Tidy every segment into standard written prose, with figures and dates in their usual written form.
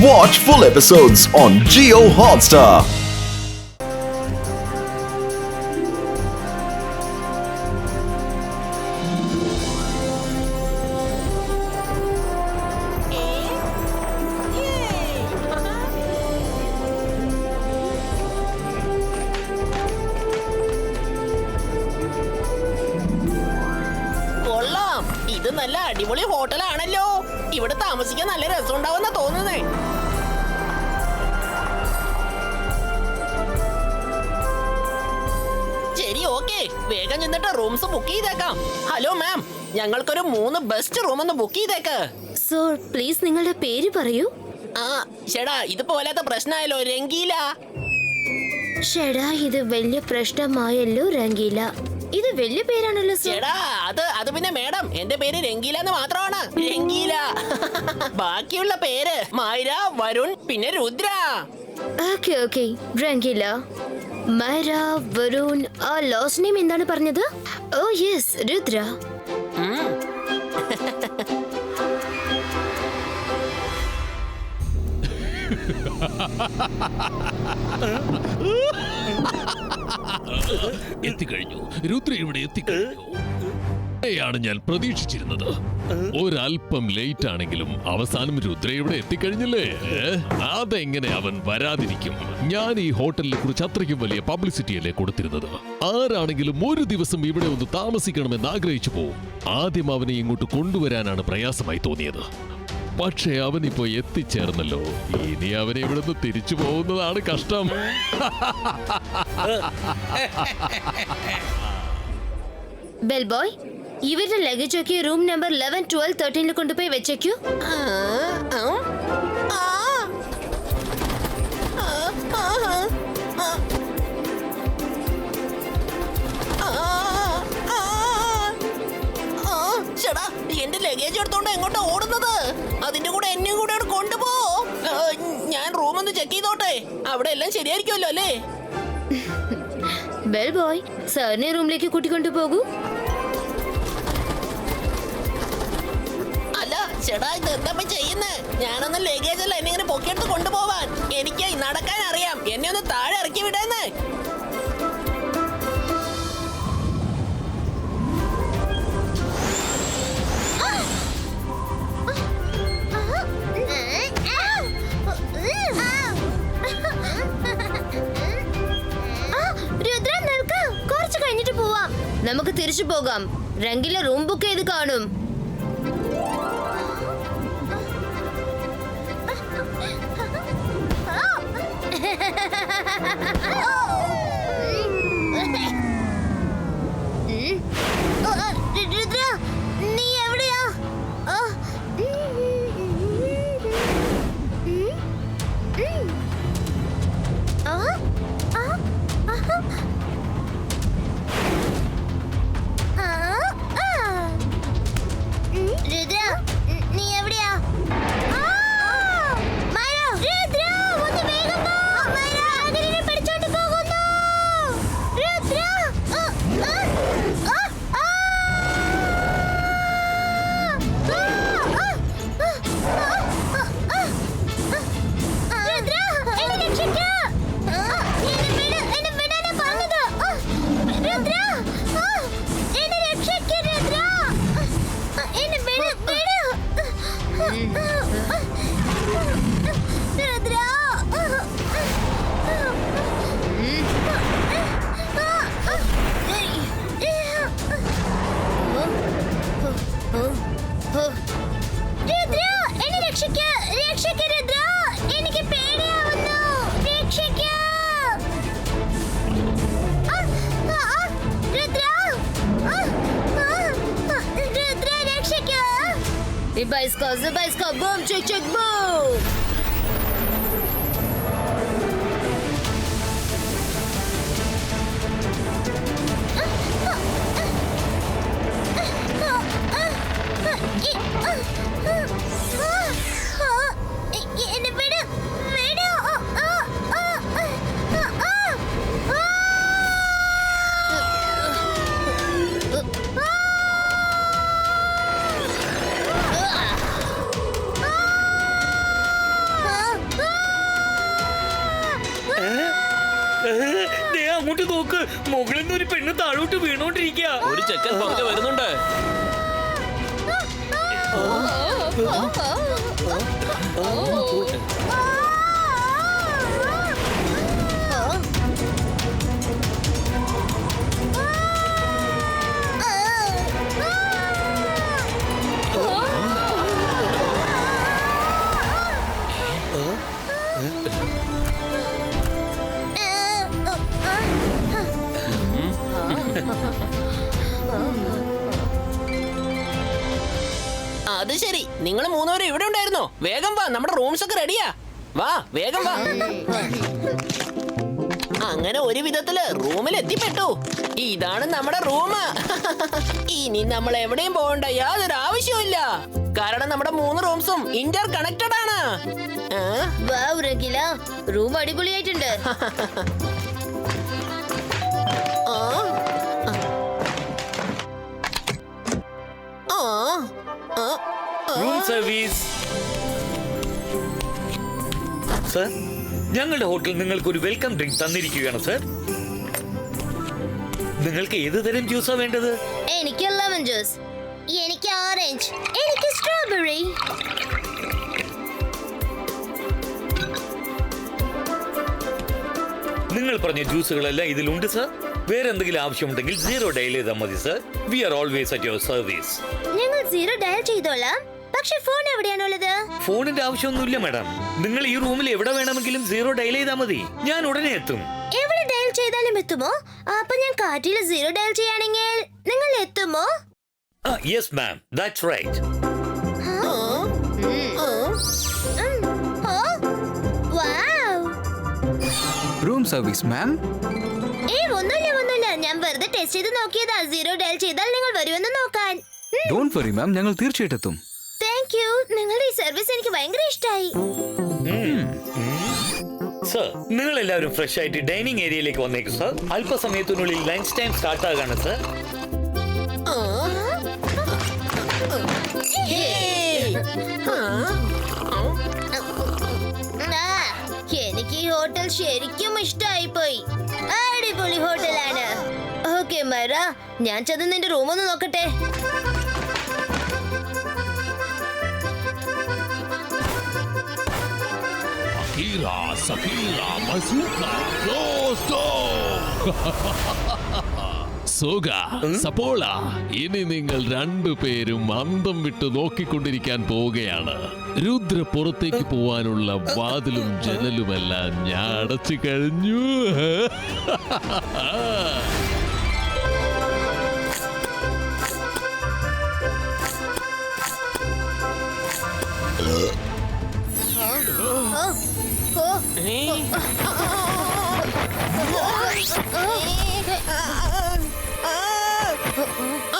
Watch full episodes on Jio Hotstar. ഇത് നല്ല അടിപൊളി ഹോട്ടലാണല്ലോ. ഇവിടെ താമസിക്കാൻ നല്ല രസമുണ്ടാവുന്ന തോന്നുന്നേ. ശരി, ഓക്കെ, വേഗം ചെന്നിട്ട് റൂംസ് ബുക്ക് ചെയ്തേക്കാം. ഹലോ മാം, ഞങ്ങൾക്കൊരു 3 ബെസ്റ്റ് റൂം ഒന്ന് ബുക്ക് ചെയ്തേക്ക്. സർ, പ്ലീസ് നിങ്ങളുടെ പേര് പറയൂ. ചേടാ, ഇത് പോലാത്ത പ്രശ്നമായല്ലോ രംഗീല. ഷെടാ, ഇത് വലിയ പ്രശ്നമായല്ലോ രംഗീല. ഇത് വലിയ പേരാണല്ലോ സർ. ചേടാ, അത് പിന്നെ മേഡം, എന്റെ പേര് രംഗീല എന്ന് മാത്രമാണ്. രംഗീല. ബാക്കിയുള്ള പേര് മൈര, വരുൺ, പിന്നെ രുദ്ര. Okay okay, Rangeela, Myra, Varun. ആ ലാസ്റ്റ് നെയിം എന്താണ് പറഞ്ഞത്? Oh yes, Rudra. എത്തിക്കഴിഞ്ഞു, രുദ്ര ഇവിടെ എത്തിക്കഴിഞ്ഞു. ാണ് ഞാൻ പ്രതീക്ഷിച്ചിരുന്നത്. ഒരല്പം ലേറ്റ് ആണെങ്കിലും അവസാനം രുദ്ര ഇവിടെ എത്തിക്കഴിഞ്ഞില്ലേ. അതെങ്ങനെ അവൻ വരാതിരിക്കും? ഞാൻ ഈ ഹോട്ടലിനെ കുറിച്ച് അത്രയ്ക്കും വലിയ പബ്ലിസിറ്റി അല്ലേ കൊടുത്തിരുന്നത്. ആരാണെങ്കിലും ഒരു ദിവസം ഇവിടെ ഒന്ന് താമസിക്കണമെന്ന് ആഗ്രഹിച്ചു പോവും. ആദ്യം അവനെ ഇങ്ങോട്ട് കൊണ്ടുവരാനാണ് പ്രയാസമായി തോന്നിയത്. പക്ഷേ അവനിപ്പോ എത്തിച്ചേർന്നല്ലോ. ഇനി അവനെ ഇവിടുന്ന് തിരിച്ചു പോകുന്നതാണ് കഷ്ടം. ബെൽ ബോയ്, ഇവരുടെ ലഗേജ് ഒക്കെ റൂം നമ്പർ 11, 12, 13 കൊണ്ടുപോയി വെച്ചേക്കൂ. ചേടാ, എന്റെ ലഗേജ് എടുത്തോണ്ട് എങ്ങോട്ടാ ഓടുന്നത്? അതിന്റെ കൂടെ എന്നെ കൂടെ കൊണ്ടുപോ. ഞാൻ റൂം ഒന്ന് ചെക്ക് ചെയ്തോട്ടെ. അവിടെ എല്ലാം ശരിയായിരിക്കുമല്ലോ അല്ലേ? ബെൽ ബോയ്, സാറിനെ റൂമിലേക്ക് കൂട്ടിക്കൊണ്ടു പോകൂ. അല്ല ചേടാ, ഇത് എന്താ ചെയ്യുന്നേ? ഞാനൊന്ന് ലഗേജ് അല്ല എന്നെ ഇങ്ങനെ പൊക്കിയെടുത്ത് കൊണ്ടുപോവാൻ. എനിക്ക് നടക്കാൻ അറിയാം. എന്നെ ഒന്ന് താഴെ ഇറക്കി വിടേന്ന്. നമുക്ക് തിരിച്ചു പോകാം. രംഗീല റൂം ബുക്ക് ചെയ്ത് കാണും. രുദ്ര, നീ എവിടെയാ? Забайска, бум, чик-чик, бум! നോക്ക്, മുകളിൽ നിന്ന് ഒരു പെണ്ണ് താഴോട്ട് വീണോണ്ടിരിക്കുക. ഒരു ചെക്കൻ പതുക്കെ വരുന്നുണ്ട്. അത് ശരി, നിങ്ങൾ മൂന്നുപേരും ഇവിടെ ഉണ്ടായിരുന്നോ? വേഗം വാ, നമ്മുടെ റൂംസ് ഒക്കെ റെഡിയാ. വാ വേഗം വാ. അങ്ങനെ ഒരു വിധത്തില് റൂമിൽ എത്തിപ്പെട്ടു. ഇതാണ് നമ്മുടെ റൂം. ഇനി നമ്മൾ എവിടെയും പോകണ്ട യാതൊരു ആവശ്യമില്ല. കാരണം നമ്മുടെ 3 റൂംസും ഇന്റർ കണക്റ്റഡ് ആണ്. വാവ് രംഗില, റൂം അടിപൊളിയായിട്ടുണ്ട്. Room service. സർ, ഞങ്ങളുടെ ഹോട്ടൽ നിങ്ങൾക്ക് ഒരു വെൽക്കം ഡ്രിങ്ക് തന്നിരിക്കുകയാണ് സർ. നിങ്ങൾക്ക് ഏത് തരം ജ്യൂസാ വേണ്ടത്? എനിക്ക് ലെമൺ ജ്യൂസ്, എനിക്ക് ഓറഞ്ച്, എനിക്ക് സ്ട്രോബെറി. നിങ്ങൾ പറഞ്ഞ ജ്യൂസുകളെല്ലാം ഇതിലുണ്ട് സർ. വേറെ എന്തെങ്കിലും ആവശ്യമുണ്ടെങ്കിൽ 0 ഡയൽ ചെയ്താൽ മതി sir. We are always at your service. ഞങ്ങൾ 0 ഡയൽ ചെയ്തോളാം. പക്ഷെ ഫോൺ എവിടെയാണുള്ളത്? ഫോണിന്റെ ആവശ്യമൊന്നുമില്ല മാഡം. നിങ്ങൾ ഈ റൂമിൽ എവിടെ വേണമെങ്കിലും 0 ഡയൽ ചെയ്താൽ മതി. ഞാൻ ഉടനെ എത്തും. എവിടെ ഡയൽ ചെയ്താലും എത്തുമോ? അപ്പൊ ഞാൻ കാറ്റിൽ 0 ഡയൽ ചെയ്യാണെങ്കിൽ നിങ്ങൾ എത്തുമോ? Yes ma'am, that's right. Room service ma'am. ഒന്നുമില്ല, ഞാൻ വെറുതെ ടെസ്റ്റ് ചെയ്ത് നോക്കിയതാ. 0 ഡയൽ ചെയ്താൽ നിങ്ങൾ വരുമെന്ന് നോക്കാൻ. ഡോണ്ട് വറി മാം, ഞങ്ങൾ തീർച്ചയായിട്ടും എത്തും. Thank you. നിങ്ങളുടെ ഈ സർവീസ് എനിക്ക് ഭയങ്കര ഇഷ്ടമായി. സർ, നിങ്ങൾ എല്ലാവരും ഫ്രഷ് ആയിട്ട് ഡൈനിങ് ഏരിയയിലേക്ക് വന്നേക്കും സർ. അല്പസമയത്തിനുള്ളിൽ ലഞ്ച് ടൈം സ്റ്റാർട്ട് ആകാണ് സർ. എനിക്ക് ഈ ഹോട്ടൽ ശരിക്കും ഇഷ്ടമായി പോയി. അടിപൊളി ഹോട്ടലാണ്. ഓക്കെ മര, ഞാൻ ചെന്ന് നിന്റെ റൂം ഒന്ന് നോക്കട്ടെ. സോഗ, സപ്പോള, ഇനി നിങ്ങൾ 2 പേരും അന്തം വിട്ട് നോക്കിക്കൊണ്ടിരിക്കാൻ പോവുകയാണ്. രുദ്ര പുറത്തേക്ക് പോവാനുള്ള വാതിലും ജനലുമെല്ലാം ഞാൻ അടച്ചു കഴിഞ്ഞു.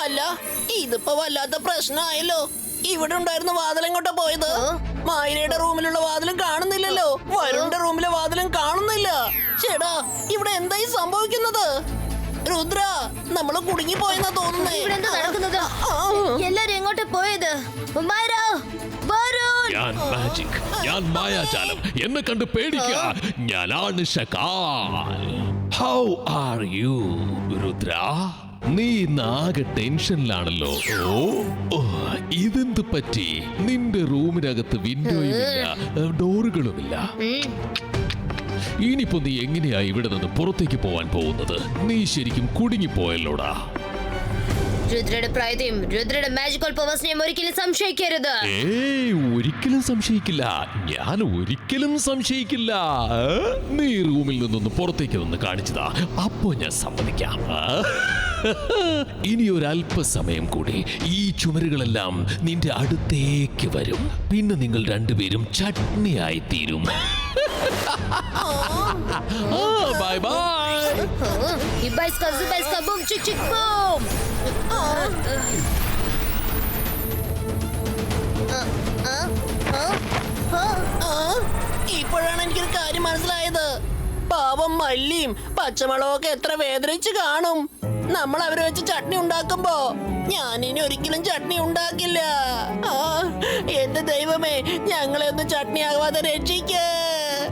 അല്ല, ഇതിപ്പോ വല്ലാത്ത പ്രശ്നമായല്ലോ. ഇവിടെ ഉണ്ടായിരുന്ന വാതിൽ എങ്ങോട്ടാ പോയത്? മായയുടെ റൂമിലുള്ള വാതിലും കാണുന്നില്ലല്ലോ. വരുണിന്റെ റൂമിലെ വാതിലും കാണുന്നില്ല. ചേടാ, ഇവിടെ എന്തായി സംഭവിക്കുന്നത്? രുദ്ര, നമ്മള് കുടുങ്ങി പോയെന്നാ തോന്നുന്നേ. ഇവിടെ എന്താ നടക്കുന്നത്? എല്ലാരും എങ്ങോട്ട് പോയത്? ഞാൻ മാജിക്, ഞാൻ മായാജാലം. എന്നെ കണ്ട് പേടിക്ക. ഞാനാണ് Shakal. How are you Rudra? നീ നാകെ ടെൻഷനിലാണല്ലോ. ഓ, ഇതെന്ത് പറ്റി? നിന്റെ റൂമിനകത്ത് വിൻഡോയുമില്ല, ഡോറുകളുമില്ല. ഇനിയിപ്പോ നീ എങ്ങനെയാ ഇവിടെ നിന്ന് പുറത്തേക്ക് പോവാൻ പോകുന്നത്? നീ ശരിക്കും കുടുങ്ങിപ്പോയല്ലോടാ. രുദ്രയുടെ പ്രായത്തെയും രുദ്രയുടെ മാജിക്കൽ പവേഴ്സിനെയും ഒരിക്കലും സംശയിക്കരുത്. ഒരിക്കലും സംശയിക്കില്ല. ഞാൻ ഒരിക്കലും സംശയിക്കില്ല. നീ റൂമിൽ നിന്നൊന്ന് പുറത്തേക്ക് നിന്ന് കാണിച്ചതാ, അപ്പോ ഞാൻ സമ്മതിക്കാം. ഇനി ഒരല്പസമയം കൂടി ഈ ചുമരുകളെല്ലാം നിന്റെ അടുത്തേക്ക് വരും. പിന്നെ നിങ്ങൾ 2 പേരും ചട്നിയായി തീരും. Bye bye. ഇപ്പോഴാണ് എനിക്കൊരു കാര്യം മനസ്സിലായത്. പാവം മല്ലിയും പച്ചമുളകും ഒക്കെ എത്ര വേദനിച്ച് കാണും. നമ്മൾ അവരെ വെച്ച് ചട്നി ഉണ്ടാക്കുമ്പോ ഞാൻ ഇനി ഒരിക്കലും ചട്നി ഉണ്ടാക്കില്ല. എന്റെ ദൈവമേ, ഞങ്ങളെ ഒന്ന് ചട്നി ആവാതെ രക്ഷിക്ക്.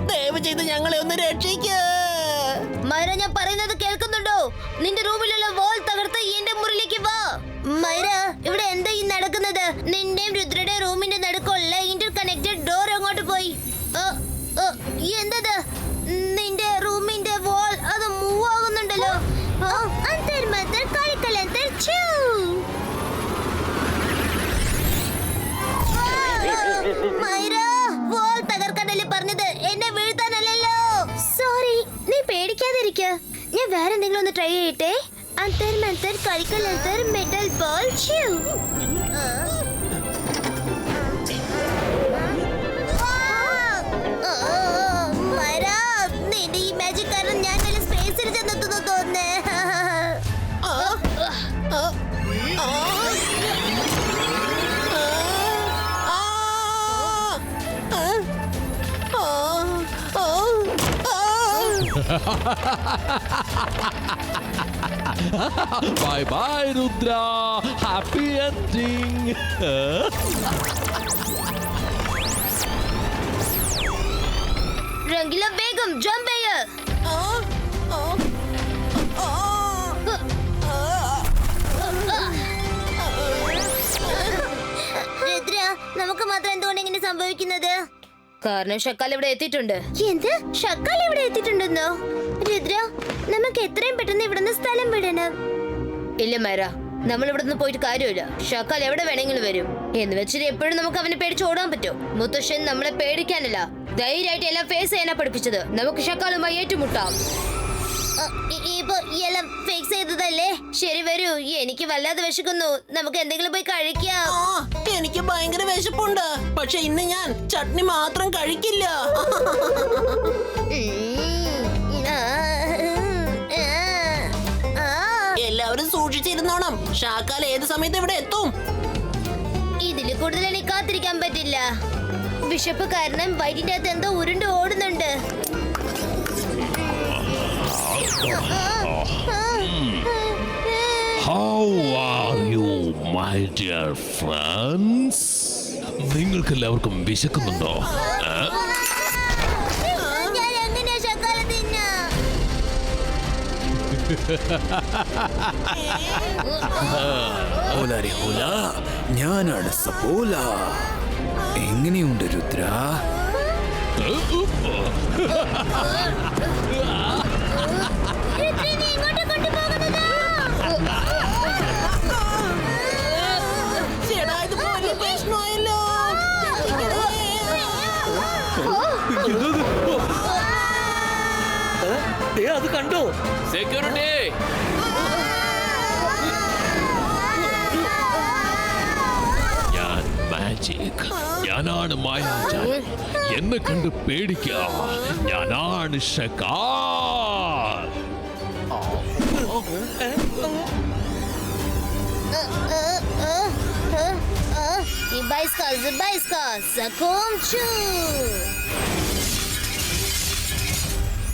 ദയവ് ചെയ്ത് ഞങ്ങളെ ഒന്ന് രക്ഷിക്ക്. മര, ഞാൻ പറയുന്നത് കേൾക്കുന്നു. നിന്റെ റൂമിലുള്ള വാൾ തകർത്ത് എന്റെ മുറിയിലേക്ക് വാ. മൈര, ഇവിടെ എന്താ ഈ നടക്കുന്നത്? നിന്റെയും രുദ്രയുടെ റൂമിന്റെ നടുക്കുള്ള ഇന്റർ കണക്റ്റഡ് ഡോർ അങ്ങോട്ട് പോയി. എന്തത്? നിന്റെ റൂമിന്റെ വാൾ അത് മൂവ് ആകുന്നുണ്ടല്ലോ. മൈര, വാൾ തകർക്കാനല്ലേ പറഞ്ഞത്, എന്നെ വീഴ്ത്താനല്ലല്ലോ. സോറി, നീ പേടിക്കാതിരിക്ക. ഞാൻ വേറെ എന്തെങ്കിലും ഒന്ന് ട്രൈ ചെയ്യട്ടെ. അന്തർ മന്തർ കളിക്കൽ അന്തർ മെറ്റൽ ബോൾ ച്യൂ. മൈര, നിന്റെ ഈ മാജിക് കാരണം ഞാൻ വല്ല സ്പേസിൽ ചെന്നെത്തുന്നു തോന്നുന്നേ. Bye bye Rudra, happy ending. Rangeela, വേഗം ജമ്പ് ചെയ്യ്. രുദ്ര, നമുക്ക് മാത്രം എന്തുകൊണ്ട് ഇങ്ങനെ സംഭവിക്കുന്നത്? കാരണം ഷക്കാൽ ഇവിടെ എത്തിയിട്ടുണ്ട്. എന്ത്? ഷക്കാൽ ഇവിടെ എത്തിയിട്ടുണ്ടെന്നോ? രുദ്ര, നമുക്ക് എത്രയും പെട്ടെന്ന് ഇവിടുന്ന് സ്ഥലം വിടണം. ഇല്ല മൈര, നമ്മൾ ഇവിടുന്ന് പോയിട്ട് കാര്യമില്ല. ഷക്കാൽ എവിടെ വേണമെങ്കിലും വരും. എന്ന് വെച്ചിട്ട് എപ്പോഴും നമുക്ക് അവനെ പേടിച്ച് ഓടാൻ പറ്റും? മുത്തശ്ശൻ നമ്മളെ പേടിക്കാനല്ല, ധൈര്യമായിട്ട് എല്ലാം ഫേസ് ചെയ്യാനാ പഠിപ്പിച്ചത്. നമുക്ക് ഷക്കാലുമായി ഏറ്റുമുട്ടാം. ഇപ്പൊ എല്ലാം ഫിക്സ് ചെയ്തതല്ലേ? ശരി, വരൂ. എനിക്ക് വല്ലാതെ വിശക്കുന്നു. നമുക്ക് എന്തെങ്കിലും പോയി കഴിക്കാം. എനിക്ക് ഭയങ്കര വിശപ്പുണ്ട്. പക്ഷെ ഇന്ന് ഞാൻ ചട്നി മാത്രം കഴിക്കില്ല. എല്ലാവരും സൂക്ഷിച്ചിരുന്നോണം. ഷാക്കാൽ ഏത് സമയത്ത് ഇവിടെ എത്തും? ഇതില് കൂടുതൽ എനിക്ക് കാത്തിരിക്കാൻ പറ്റില്ല. വിശപ്പ് കാരണം വയറ്റിന്റെ അകത്ത് എന്തോ ഉരുണ്ട് ഓടുന്നുണ്ട്. How are you, my dear friends? നിങ്ങൾക്ക് എല്ലാവർക്കും വിശക്കുന്നുണ്ടോ? ഞാൻ എങ്ങനെയാ ഷക്കാല തിന്നാ? ഞാനാണ് സപ്പോല. എങ്ങനെയുണ്ട് രുദ്ര? അത് കണ്ടോ? സെക്യൂരിറ്റി, ഞാൻ മാജിക്, ഞാനാണ് മായാജാലം. എന്നെ കണ്ട് പേടിക്കാം. ഞാനാണ് ഷക്കാൽ.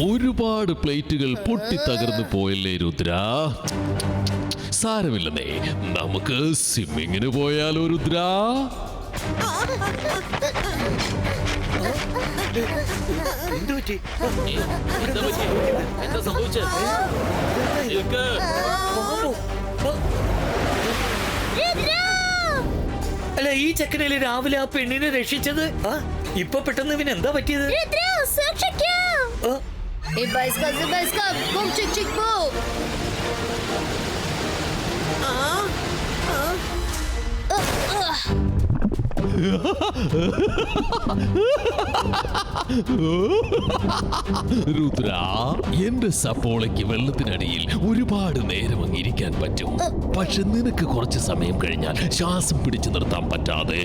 ഒരുപാട് പ്ലേറ്റുകൾ പൊട്ടി തകർന്നു പോയല്ലേ രുദ്ര? സാരമില്ലെന്നേ, നമുക്ക് സ്വിമ്മിങ്ങിന് പോയാലോ രുദ്ര? അല്ല, ഈ ചെക്കനല്ലേ രാവിലെ ആ പെണ്ണിനെ രക്ഷിച്ചത്? ഇപ്പൊ പെട്ടെന്ന് ഇവന് എന്താ പറ്റിയത്? രുദ്ര, എന്റെ സപ്പോളയ്ക്ക് വെള്ളത്തിനടിയിൽ ഒരുപാട് നേരം അങ്ങിരിക്കാൻ പറ്റും. പക്ഷെ നിനക്ക് കുറച്ച് സമയം കഴിഞ്ഞാൽ ശ്വാസം പിടിച്ചു നിർത്താൻ പറ്റാതെ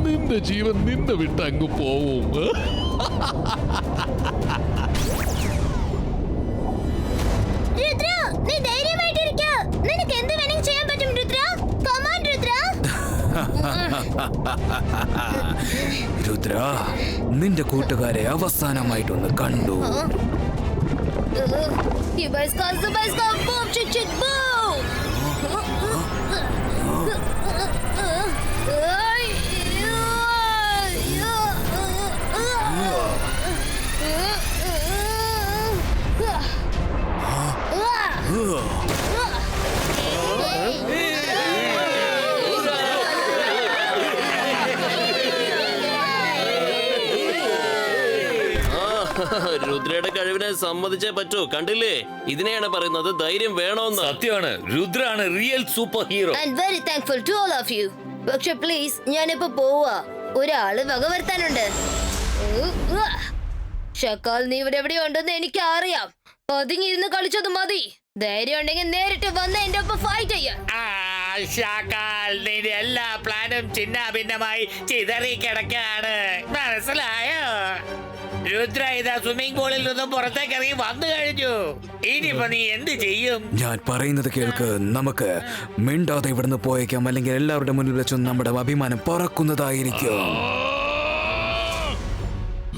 നിന്റെ ജീവൻ നിന്നെ വിട്ട് അങ്ങ് പോവും. രുദ്ര, നിന്റെ കൂട്ടുകാരെ അവസാനമായിട്ടൊന്ന് കണ്ടു. രുദ്രയുടെ കഴിവിനെ സമ്മതിച്ചേ പറ്റൂ. കണ്ടില്ലേ, ഇതിനെയാണ് പറയുന്നത് ധൈര്യം വേണോന്ന്. സത്യമാണ്, രുദ്രാണ് real super hero. And very thankful to all of you. പക്ഷെ പ്ലീസ്, ഞാനിപ്പോ പോവാ. ഒരാള് വക വരുത്താനുണ്ട്. ഷക്കാൽ, നീ ഇവിടെ എവിടെയോ ഉണ്ടെന്ന് എനിക്ക് അറിയാം. പതുങ്ങിയിരുന്ന് കളിച്ചത് മതി. ധൈര്യം ഉണ്ടെങ്കിൽ നേരിട്ട് വന്ന് എന്റെ ഒപ്പം ഫൈറ്റ് ചെയ്യാം. നിന്റെ എല്ലാ പ്ലാനും ചിന്ന ഭിന്നമായി ചിതറി കിടക്കാണ്, മനസ്സിലായോ? രുദ്ര ഇതാ സ്വിമ്മിംഗ് പൂളിൽ നിന്നും പുറത്തേക്ക് ഇറങ്ങി വന്നു കഴിഞ്ഞു. ഇനിയിപ്പോ നീ എന്ത് ചെയ്യും? ഞാൻ പറയുന്നത് കേൾക്ക്. നമുക്ക് മിണ്ടാതെ ഇവിടുന്ന് പോയേക്കാം, അല്ലെങ്കിൽ എല്ലാവരുടെ മുന്നിൽ വെച്ചും നമ്മുടെ അഭിമാനം പറക്കുന്നതായിരിക്കും.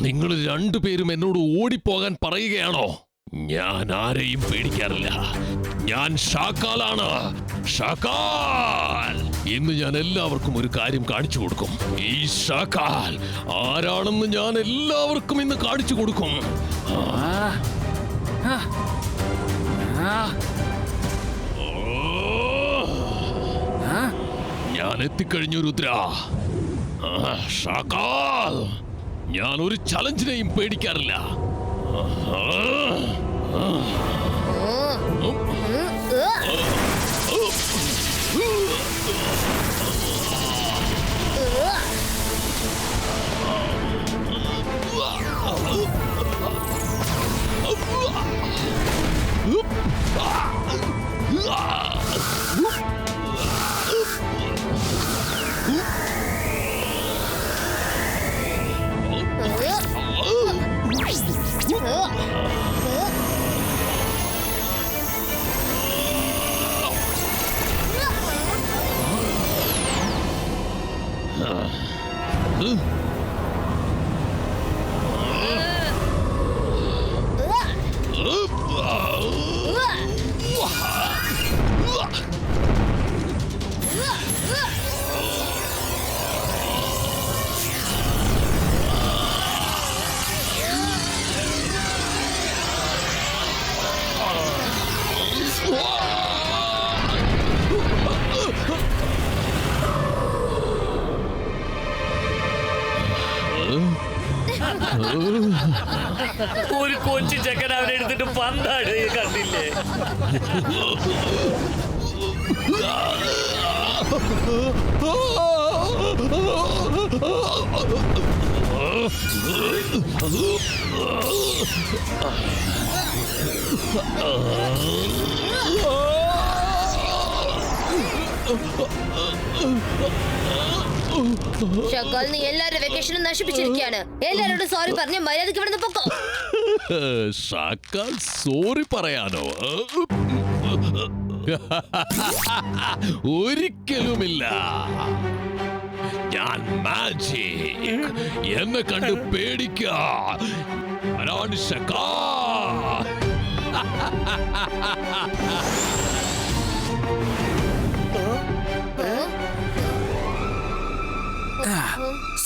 നിങ്ങൾ രണ്ടുപേരും എന്നോട് ഓടിപ്പോകാൻ പറയുകയാണോ? ഞാൻ ആരെയും പേടിക്കാറില്ല. ഞാൻ ഷാക്കാലാണ്. ഷാക്കാൽ! ഇന്ന് ഞാൻ എല്ലാവർക്കും ഒരു കാര്യം കാണിച്ചു കൊടുക്കും. ഈ ഷാക്കാൽ ആരാണെന്ന് ഞാൻ എല്ലാവർക്കും ഇന്ന് കാണിച്ചു കൊടുക്കും. ഞാൻ എത്തിക്കഴിഞ്ഞു രുദ്ര. ഷാക്കാൽ, ഞാൻ ഒരു ചലഞ്ചിനെയും പേടിക്കാറില്ല. ഒരു കൊച്ചു ചെക്കൻ അവനെ എടുത്തിട്ട് പന്താണ്, കണ്ടില്ലേ? ഷക്കാൽ, നീ എല്ലാവരുടെ വെക്കേഷനും നശിപ്പിച്ചിരിക്കുകയാണ്. എല്ലാരോടും സോറി പറഞ്ഞ് മര്യാദക്ക് ഇവിടുന്ന് പൊക്കോ. ഷാക്കാൽ സോറി പറയാനോ? ഒരിക്കലുമില്ല. ഞാൻ മാജിക്. എന്നെ കണ്ട് പേടിക്കാൻ ഷക്കാൽ.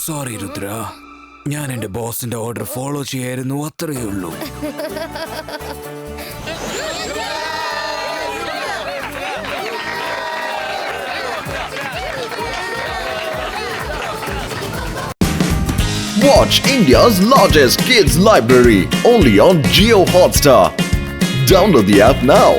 സോറി രുദ്ര, ഞാൻ എന്റെ ബോസിന്റെ ഓർഡർ ഫോളോ ചെയ്യായിരുന്നു, അത്രയേ ഉള്ളൂ. Watch India's largest kids library only on Jio Hotstar. Download the app now.